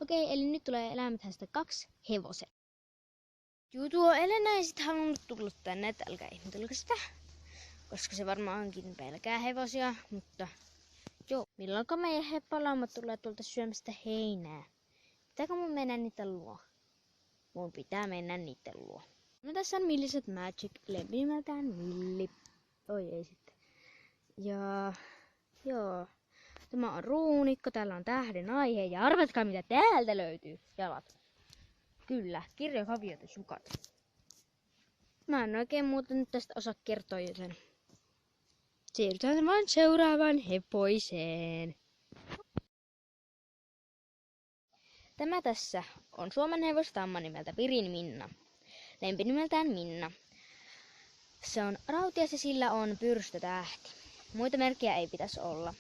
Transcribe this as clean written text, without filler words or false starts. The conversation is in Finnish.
Okei, eli nyt tulee eläimet hästä 2 hevoset. Tuo Elena ei sit halunnut tulla tänne, että älkää ihmetelkö sitä. Koska se varmaankin pelkää hevosia, mutta joo. Milloinko meidän heppalaumat tulee tuolta syömästä heinää? Pitääkö mun mennä niiden luo? Mun pitää mennä niiden luo. No tässä on Milliset Magic, lempinimeltään Milli. Oi ei sitten. Ja joo. Tämä on ruunikko, täällä on tähden aihe ja arvatkaa mitä täältä löytyy. Jalat. Kyllä, kirjakaviot ja sukat. Mä en oikein muuta nyt tästä osaa kertoa, joten siirrytään vaan seuraavaan hevoiseen. Tämä tässä on Suomen hevostamma nimeltä Virin Minna. Lempinimeltään Minna. Se on rautias ja sillä on pyrstötähti. Muita merkkejä ei pitäisi olla.